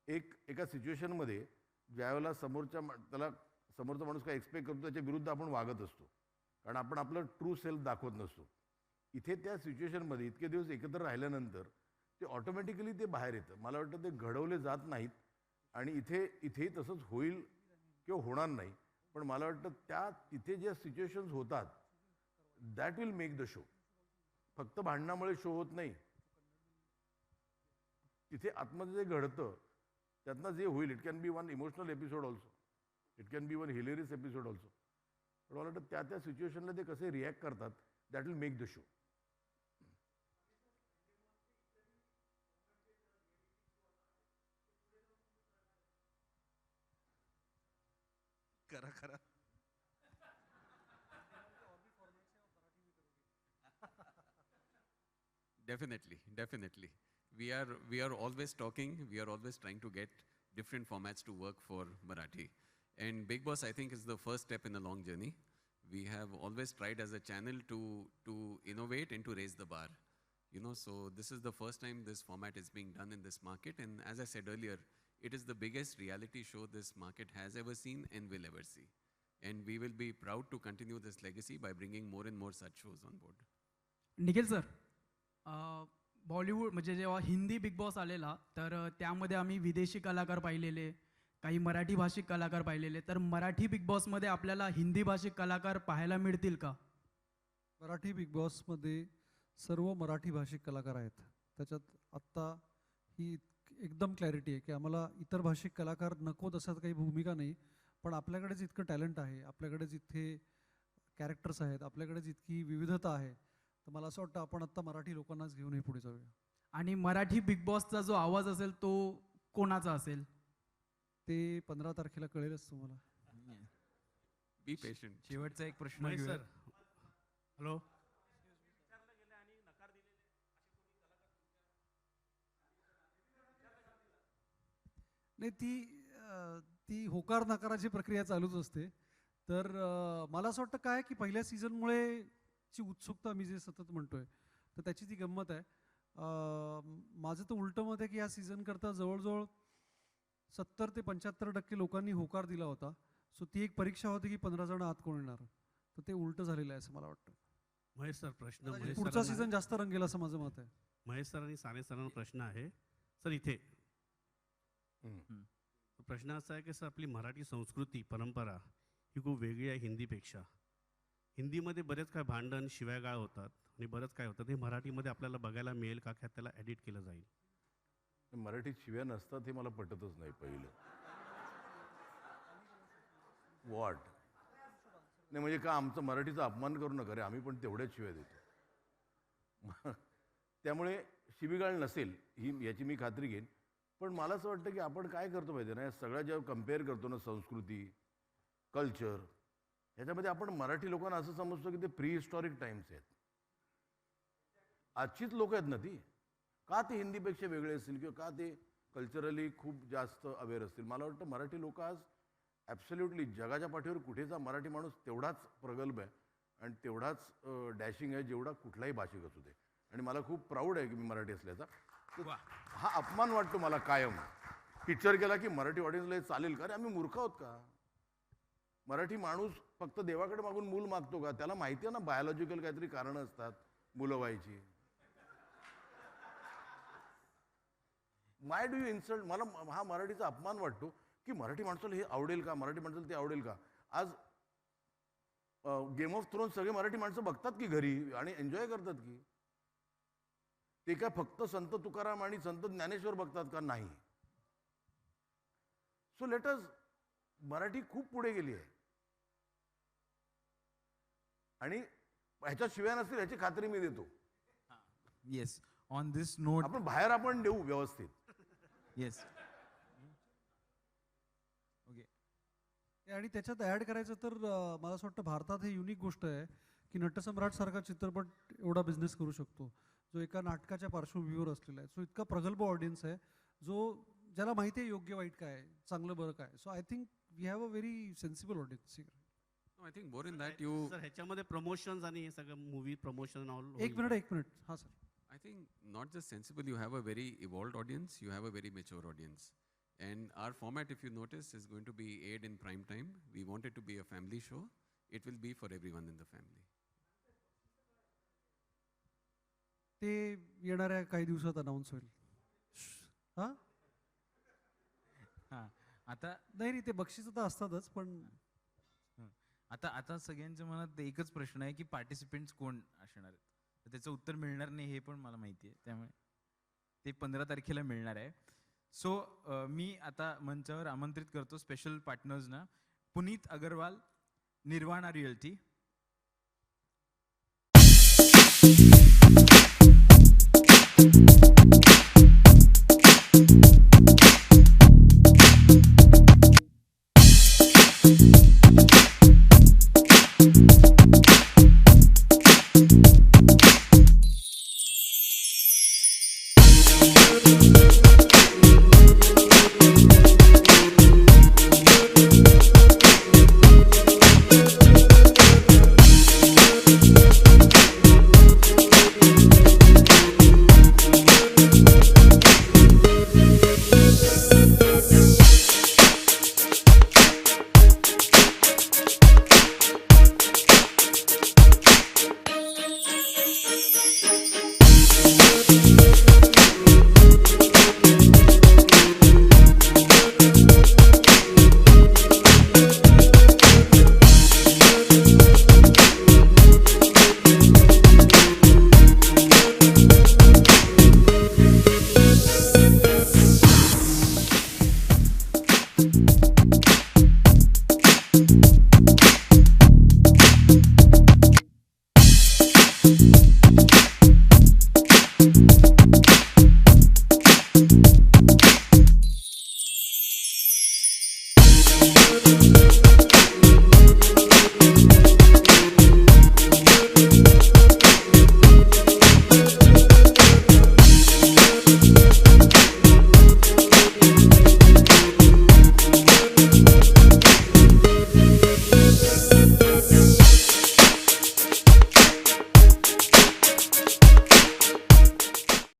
एका सिच्युएशनमध्ये ज्यावेळेला समोरचा माणूस काय एक्सपेक्ट करतो त्याच्या विरुद्ध आपण वागत असतो, कारण आपण आपलं ट्रू सेल्फ दाखवत नसतो. इथे त्या सिच्युएशनमध्ये इतके दिवस एकत्र राहिल्यानंतर ते ऑटोमॅटिकली ते बाहेर येतं. मला वाटतं ते घडवले जात नाहीत आणि इथेही तसंच होईल किंवा होणार नाही. पण मला वाटतं तिथे ज्या सिच्युएशन्स होतात that will make the show. फक्त भांडणामुळे शो होत नाही. तिथे आतमध्ये जे घडतं त्यातनं जे होईल, it can be one emotional episode also, it can be one hilarious episode also. पण मला वाटतं त्या सिच्युएशनला ते कसे रिॲक्ट करतात that will make the show. करा. Definitely. We are always talking. We are always trying to get different formats to work for Marathi. And Big Boss, I think, is the first step in a long journey. We have always tried as a channel to innovate and to raise the bar. So this is the first time this format is being done in this market. And as I said earlier, it is the biggest reality show this market has ever seen and will ever see. And we will be proud to continue this legacy by bringing more and more such shows on board. Nikhil sir, Bollywood म्हणजे जेव्हा Hindi big boss आलेला तर त्यामध्ये आम्ही विदेशी कलाकार पाहिलेले, काही मराठी भाषिक कलाकार पाहिलेले. तर मराठी बिग बॉसमध्ये आपल्याला हिंदी भाषिक कलाकार पाहायला मिळतील का? मराठी बिग बॉसमध्ये सर्व मराठी भाषिक कलाकार आहेत. त्याच्यात आत्ता ही एकदम क्लॅरिटी आहे की आम्हाला इतर भाषिक कलाकार नकोत असं काही भूमिका नाही. पण आपल्याकडेच इतकं टॅलेंट आहे, आपल्याकडेच इथे कॅरेक्टर्स आहेत, आपल्याकडेच इतकी विविधता आहे, तर मला असं वाटतं आपण आत्ता मराठी लोकांनाच घेऊनही पुढे जाऊया. आणि मराठी बिग बॉसचा जो आवाज असेल तो कोणाचा असेल? ते 15 तारखेला कळेलच तुम्हाला. Be patient. शेवटचा एक प्रश्न महेश घेऊया. Sir hello. नाही ती होकार नकाराची प्रक्रिया चालूच असते. तर मला असं वाटतं काय की पहिल्या सीझनमुळे ची उत्सुकता मी जे सतत म्हणतोय तर त्याची ती गंमत आहे. माझं तर उलटं मत आहे की या सीझन करता जवळजवळ 70 ते 75% लोकांनी होकार दिला होता. सो ती एक परीक्षा होती की 15 जण आत कोण येणार. तर ते उलटं झालेलं आहे असं मला वाटतं. महेश सर प्रश्न कदाचित महेश पुढचा सरांना सीझन जास्त रंगेल असं माझं मत आहे. महेश सर आणि साने सरांना प्रश्न आहे सर इथे. प्रश्न असा आहे की सर आपली मराठी संस्कृती परंपरा ही खूप वेगळी आहे हिंदीपेक्षा. हिंदीमध्ये बरेच काय भांडण शिव्यागाळ होतात आणि बरंच काय होतं ते मराठीमध्ये आपल्याला बघायला मिळेल का की त्याला एडिट केलं जाईल? मराठीत शिव्या नसतात हे मला पटतच नाही पहिलं. वॉट नाही म्हणजे का आमचं मराठीचा अपमान करू नका रे, आम्ही पण तेवढ्याच शिव्या देतो. त्यामुळे शिवीगाळ नसेल ही याची मी खात्री घेईन. पण मला असं वाटतं की आपण काय करतो माहिती ना, या सगळ्या जेव्हा कम्पेअर करतो ना संस्कृती कल्चर ह्याच्यामध्ये आपण मराठी लोकांना असं समजतो की ते प्री हिस्टॉरिक टाइम्स आहेत. आजचीच लोक आहेत ना ती. का ते हिंदीपेक्षा वेगळे असतील किंवा का ते कल्चरली खूप जास्त अवेअर असतील. मला वाटतं मराठी लोक आज ॲब्सोल्युटली जगाच्या पाठीवर कुठेचा मराठी माणूस तेवढाच प्रगल्भ आहे आणि तेवढाच डॅशिंग आहे जेवढा कुठलाही भाषिक असू दे. आणि मला खूप प्राऊड आहे की मी मराठी असल्याचा. हा अपमान वाटतो मला कायम. पिक्चर केला की मराठी ऑडियन्सला चालेल का? अरे आम्ही मूर्ख आहोत का? मराठी माणूस फक्त देवाकडे मागून मूल मागतो का? त्याला माहिती आहे ना बायोलॉजिकल काहीतरी कारणं असतात मुलं व्हायची. माय डू यू इन्सल्ट? मला हा मराठीचा अपमान वाटतो की मराठी माणसाला हे आवडेल का, मराठी माणसाला ते आवडेल का. आज गेम ऑफ थ्रोन्स सगळे मराठी माणसं बघतात की घरी आणि एन्जॉय करतात की. ते काय फक्त संत तुकाराम आणि संत ज्ञानेश्वर बघतात का? नाही. सो लेट अस, मराठी खूप पुढे गेली आहे आणि ह्याच्या शिवाय नसतील ह्याची खात्री मी देतो. येस, ऑन दिस नोट आपण बाहेर आपण देऊ व्यवस्थित. येस. आणि त्याच्यात ॲड करायचं तर मला असं वाटतं भारतात हे युनिक गोष्ट आहे की नटसम्राट सारखा चित्रपट एवढा बिझनेस करू शकतो जो एका नाटकाच्या पार्श्वभूमीवर असलेला आहे. सो इतका प्रगल्भ ऑडियन्स आहे जो ज्याला माहिती आहे योग्य वाईट काय चांगलं बरं काय. So I think we have a very sensible audience. I think more in that you. Sir ह्याच्यामध्ये प्रमोशन्स आणि हे सगळं मूवी प्रमोशन ऑल. एक मिनिट. हां sir. I think not just sensible, you have a very evolved audience, you have a very mature audience. And our format, if you notice, is going to be aired in prime time. We want it to be a family show. It will be for everyone in the family. ते येणाऱ्या काही दिवसात announce होईल. हां हां आता नाही ते बक्षीस तर असतातच पण आता सगळ्यांच्या मनात एकच प्रश्न आहे की पार्टिसिपेंट्स कोण असणार आहेत. तर त्याचं उत्तर मिळणार नाही हे पण मला माहिती आहे. त्यामुळे ते 15 तारखेला मिळणार आहे. सो मी आता मंचावर आमंत्रित करतो स्पेशल पार्टनर्सना. पुनीत अगरवाल, निर्वाणा रिअल्टी.